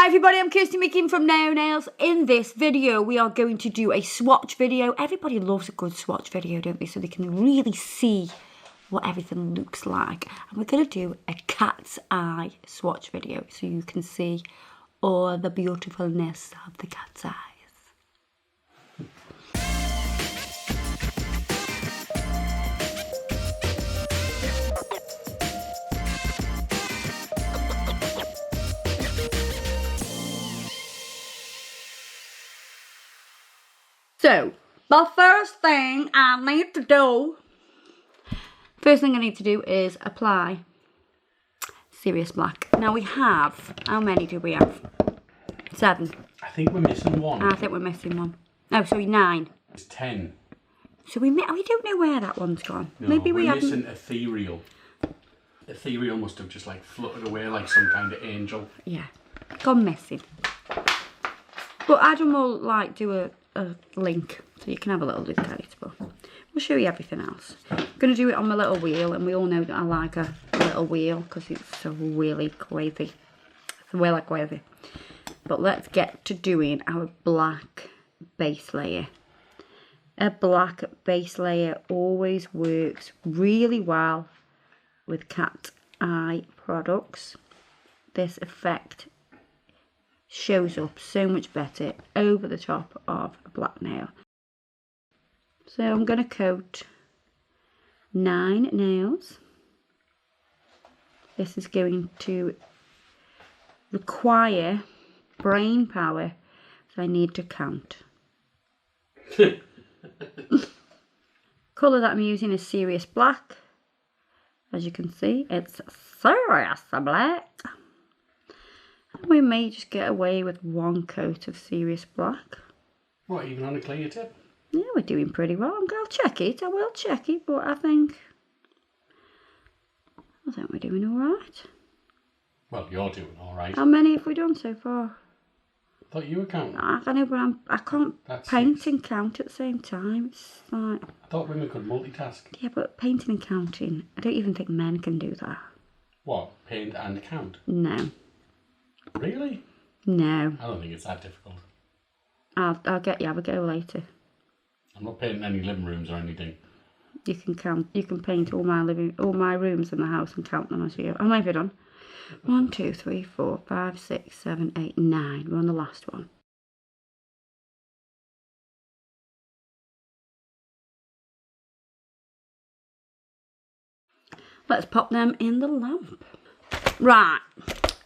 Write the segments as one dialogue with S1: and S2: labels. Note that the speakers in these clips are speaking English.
S1: Hi everybody, I'm Kirsty Mickin from Nail Nails. In this video, we are going to do a swatch video. Everybody loves a good swatch video, don't they? So they can really see what everything looks like. And we're going to do a cat's eye swatch video so you can see all the beautifulness of the cat's eyes. So, the first thing I need to do is apply Serious Black. Now we have, how many do we have? 7.
S2: I think we're missing one.
S1: I think we're missing one. Oh, sorry, 9.
S2: It's 10.
S1: So we don't know where that one's gone.
S2: No,
S1: Maybe we're
S2: missing Ethereal. Ethereal must have just like fluttered away like some kind of angel.
S1: Yeah, gone missing. But Adam will like do a link so you can have a little look at it, but we'll show you everything else. I'm going to do it on my little wheel, and we all know that I like a little wheel because it's so really crazy. It's really crazy. But let's get to doing our black base layer. A black base layer always works really well with cat eye products. This effect shows up so much better over the top of a black nail. So I'm going to coat 9 nails. This is going to require brain power, so I need to count. Colour that I'm using is Serious Black. As you can see, it's Serious Black. We may just get away with 1 coat of Serious Black.
S2: What, even on a clear tip?
S1: Yeah, we're doing pretty well. I'll check it. I will check it, but I think we're doing all right.
S2: Well, you're doing all right.
S1: How many have we done so far?
S2: I thought you were counting.
S1: I know, but I can't paint and count at the same time. It's like,
S2: I thought women could multitask.
S1: yeah, but painting and counting, I don't even think men can do that.
S2: What, paint and count?
S1: No.
S2: Really?
S1: No.
S2: I don't think it's that difficult.
S1: I'll get you. Have a go later.
S2: I'm not painting any living rooms or anything.
S1: You can count. You can paint all my rooms in the house and count them as you. How many have you done? 1, 2, 3, 4, 5, 6, 7, 8, 9. We're on the last one. Let's pop them in the lamp.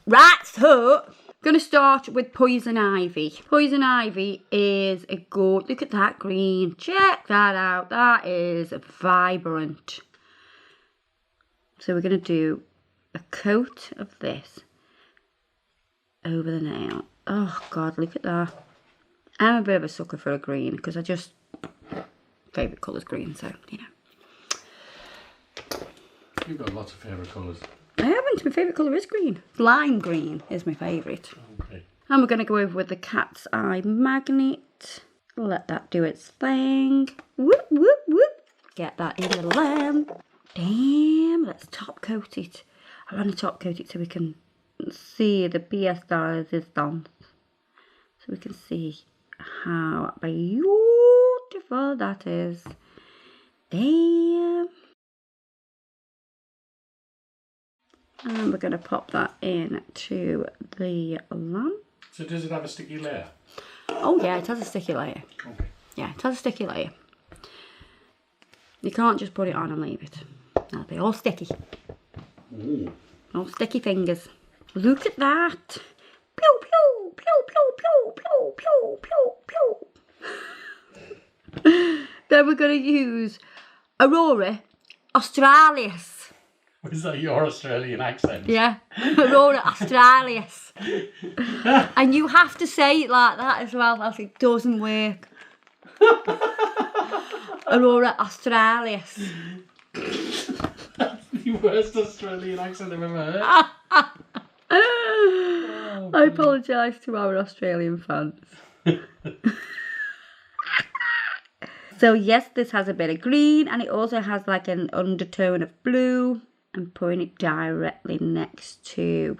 S1: Right, so I'm going to start with Poison Ivy. Poison Ivy is a good, look at that green, check that out, that is vibrant. So we're going to do a coat of this over the nail. Oh God, look at that. I'm a bit of a sucker for a green because favourite colour's green, so, you know.
S2: You've got lots of favourite colours.
S1: I haven't. My favourite colour is green. Lime green is my favourite.
S2: Okay.
S1: And we're going to go over with the cat's eye magnet. Let that do its thing. Whoop, whoop, whoop. Get that in the lamp. Damn, let's top coat it. I want to top coat it so we can see the pièce de résistance. So we can see how beautiful that is. Damn. And we're going to pop that in to the lamp.
S2: So does it have a sticky layer?
S1: Oh yeah, it has a sticky layer.
S2: Okay.
S1: Yeah, it has a sticky layer. You can't just put it on and leave it. That'll be all sticky.
S2: Ooh.
S1: All sticky fingers. Look at that. Pew, pew, pew, pew, pew, pew, pew, pew, pew. Then we're going to use Aurora Australis.
S2: Was that your Australian accent?
S1: Yeah, Aurora Australis. And you have to say it like that as well, else it doesn't work. Aurora Australis.
S2: That's the worst Australian accent I've ever heard.
S1: I apologise to our Australian fans. So yes, this has a bit of green and it also has like an undertone of blue. I'm putting it directly next to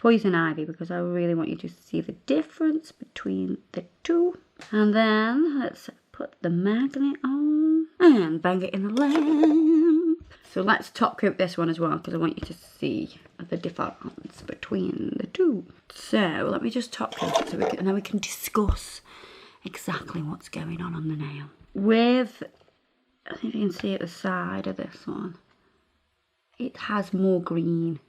S1: Poison Ivy, because I really want you to see the difference between the two. And then let's put the magnet on and bang it in the lamp. So let's top coat this one as well, because I want you to see the difference between the two. So let me just top coat it and then we can discuss exactly what's going on the nail. With, I think you can see at the side of this one, it has more green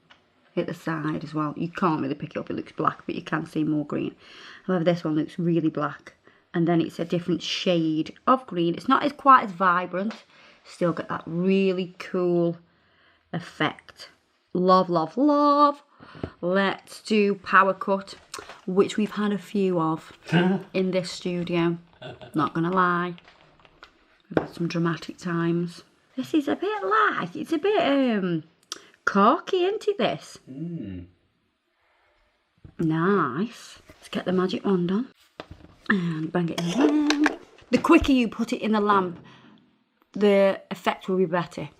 S1: at the side as well. You can't really pick it up, it looks black, but you can see more green. However, this one looks really black, and then it's a different shade of green. It's not quite as vibrant, still got that really cool effect. Love, love, love. Let's do Power Cut, which we've had a few of in this studio. Not gonna lie, we've had some dramatic times. This is a bit like, it's a bit corky, isn't it, this? Nice. Let's get the magic wand on and bang it in the lamp. The quicker you put it in the lamp, the effect will be better.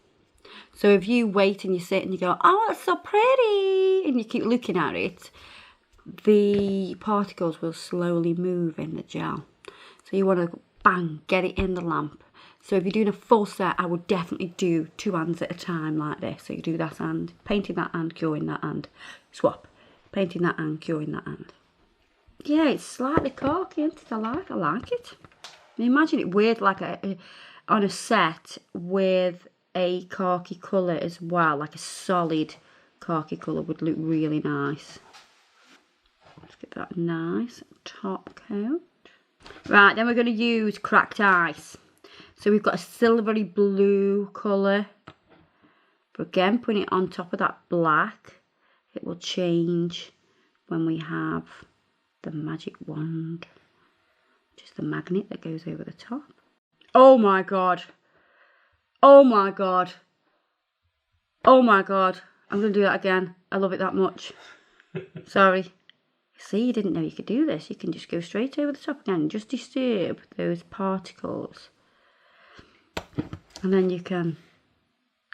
S1: So if you wait and you sit and you go, oh, it's so pretty, and you keep looking at it, the particles will slowly move in the gel. So you want to bang, get it in the lamp. So if you're doing a full set, I would definitely do 2 hands at a time like this. So you do that hand, painting that hand, curing that hand, swap, painting that hand, curing that hand. Yeah, it's slightly corky, isn't it? I like it. Imagine it weird, like on a set with a khaki colour as well, like a solid khaki colour would look really nice. Let's get that nice top coat. Right, then we're going to use Cracked Ice. So we've got a silvery blue colour. But again, putting it on top of that black, it will change when we have the magic wand. Just the magnet that goes over the top. Oh my god. Oh my god. Oh my god. I'm going to do that again. I love it that much. Sorry. See, you didn't know you could do this. You can just go straight over the top again. Just disturb those particles. And then you can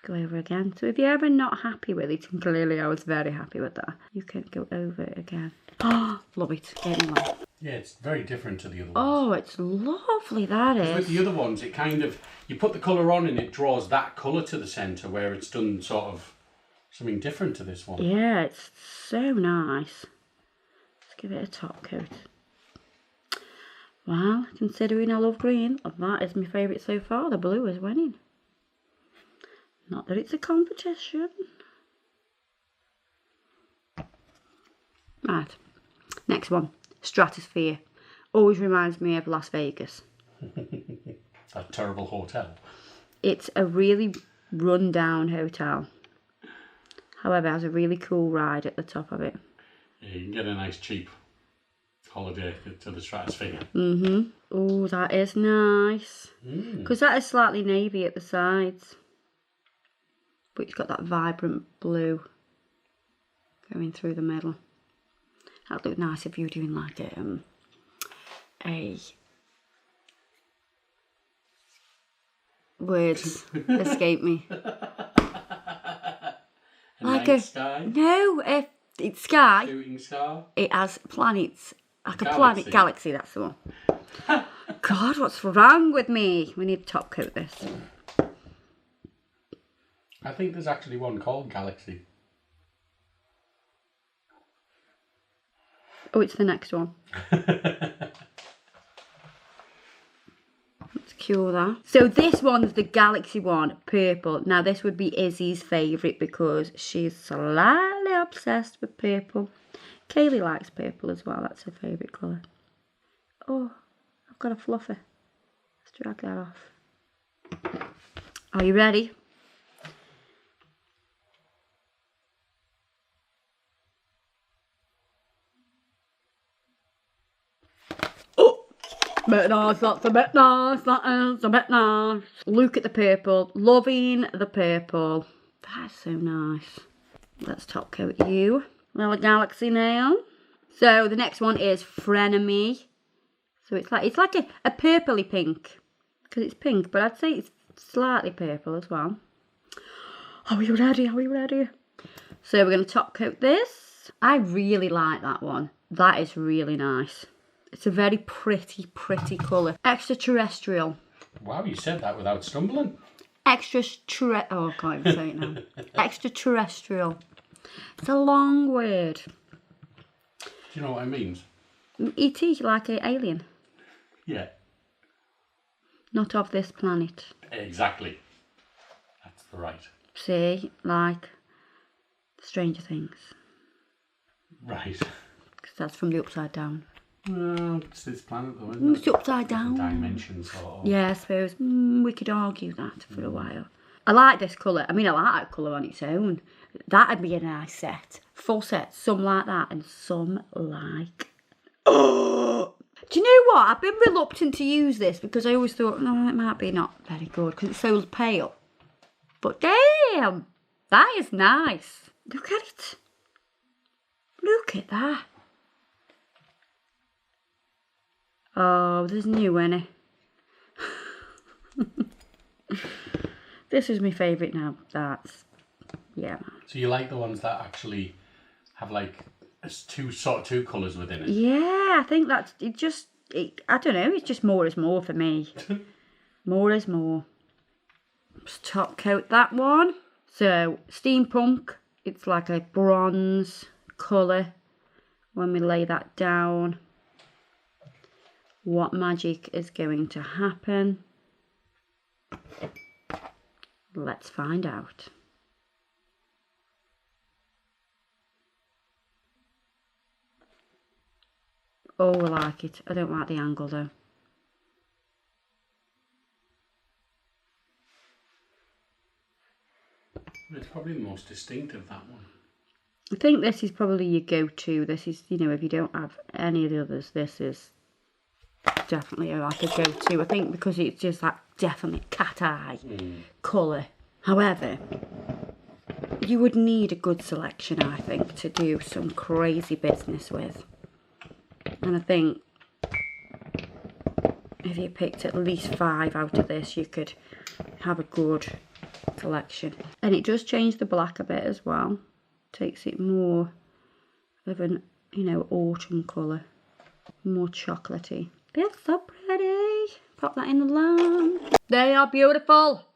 S1: go over again. So if you're ever not happy with it, and clearly I was very happy with that, you can go over it again. Oh, love it. Anyway.
S2: Yeah, it's very different to the other ones.
S1: Oh, it's lovely, that is.
S2: With the other ones, it kind of, you put the colour on and it draws that colour to the centre, where it's done sort of something different to this one.
S1: Yeah, it's so nice. Let's give it a top coat. Well, considering I love green, that is my favourite so far. The blue is winning. Not that it's a competition. Right, next one. Stratosphere. Always reminds me of Las Vegas.
S2: That terrible hotel.
S1: It's a really run-down hotel. However, it has a really cool ride at the top of it.
S2: Yeah, you can get a nice cheap holiday to the Stratosphere.
S1: Oh, that is nice. Because that is slightly navy at the sides. But it's got that vibrant blue going through the middle. That'd look nice if you were doing like a words escape me.
S2: Like a sky?
S1: No, it's sky.
S2: Shooting star?
S1: It has planets. Like
S2: Galaxy.
S1: a planet galaxy, that's the one. God, what's wrong with me? We need to top coat this.
S2: I think there's actually one called Galaxy.
S1: Oh, it's the next one. Let's cure that. So this one's the Galaxy one, purple. Now this would be Izzy's favourite because she's slightly obsessed with purple. Kaylee likes purple as well, that's her favourite colour. Oh, I've got a fluffer. Let's drag that off. Are you ready? Bit nice, that's a bit nice, that is a bit nice. Look at the purple, loving the purple. That's so nice. Let's top coat you. Little Galaxy now. So the next one is Frenemy. So it's like a purpley pink. Because it's pink, but I'd say it's slightly purple as well. Are we ready? Are we ready? So we're going to top coat this. nice. I really like that one. That is really nice. It's a very pretty colour. Extraterrestrial.
S2: Wow, you said that without stumbling.
S1: Oh, I can't even say it now. Extraterrestrial. It's a long word.
S2: Do you know what it means?
S1: E.T. like an alien.
S2: Yeah.
S1: Not of this planet.
S2: Exactly. That's the right.
S1: See, like Stranger Things.
S2: Right.
S1: Because that's from the Upside Down.
S2: Well, it's this planet though, isn't it?
S1: It's the Upside Down.
S2: Dimensions sort of.
S1: Yeah, I suppose. We could argue that for a while. I like this colour. I mean, I like that colour on its own. That'd be a nice set. Full set. Some like that and some like... Oh! Do you know what? I've been reluctant to use this because I always thought, no, it might be not very good because it's so pale. But damn, that is nice. Look at it. Look at that. Oh, there's new, innit? This is my favourite now. That's, yeah, man.
S2: So you like the ones that actually have like two colours within it?
S1: Yeah, I think that's, I don't know, it's just more is more for me. More is more. Just top coat that one. So, steampunk, it's like a bronze colour. When we lay that down, what magic is going to happen? Let's find out. Oh, I like it. I don't like the angle though.
S2: It's probably the most distinctive, that one.
S1: I think this is probably your go-to. This is, you know, if you don't have any of the others, this is definitely like a go-to. I think because it's just that definite cat eye colour. However, you would need a good selection, I think, to do some crazy business with. And I think if you picked at least 5 out of this, you could have a good collection. And it does change the black a bit as well. Takes it more of an, you know, autumn colour. More chocolatey. They're so pretty. Pop that in the lamp. They are beautiful.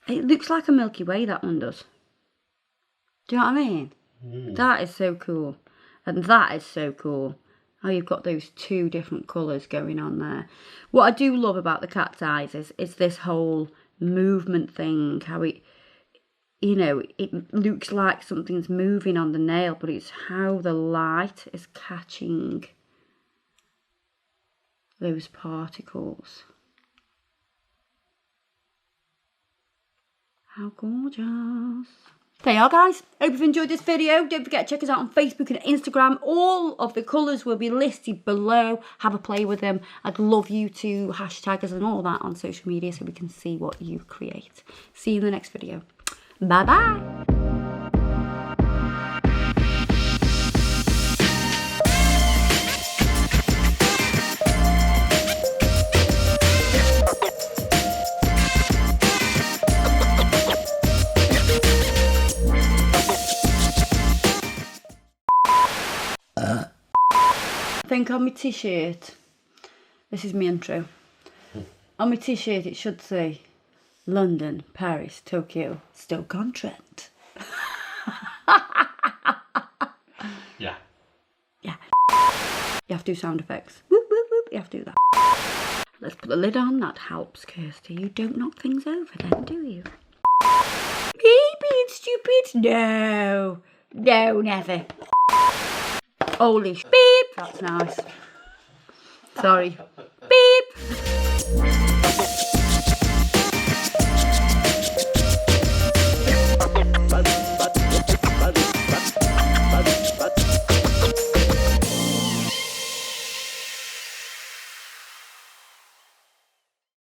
S1: It looks like a Milky Way, that one does. Do you know what I mean? That is so cool. And that is so cool. How you've got those 2 different colours going on there. What I do love about the cat's eyes is this whole movement thing. How it, you know, it looks like something's moving on the nail, but it's how the light is catching those particles. How gorgeous. There you are, guys. Hope you've enjoyed this video. Don't forget to check us out on Facebook and Instagram. All of the colours will be listed below. Have a play with them. I'd love you to hashtag us and all that on social media so we can see what you create. See you in the next video. Bye-bye. I think on my t-shirt, this is my intro, on my t-shirt it should say London, Paris, Tokyo, Stoke-on-Trent.
S2: Yeah.
S1: Yeah. You have to do sound effects. Whoop, whoop, whoop. You have to do that. Let's put the lid on. That helps, Kirsty. You don't knock things over then, do you? Me being stupid? No. No, never. Holy beep. That's nice. Sorry. Beep.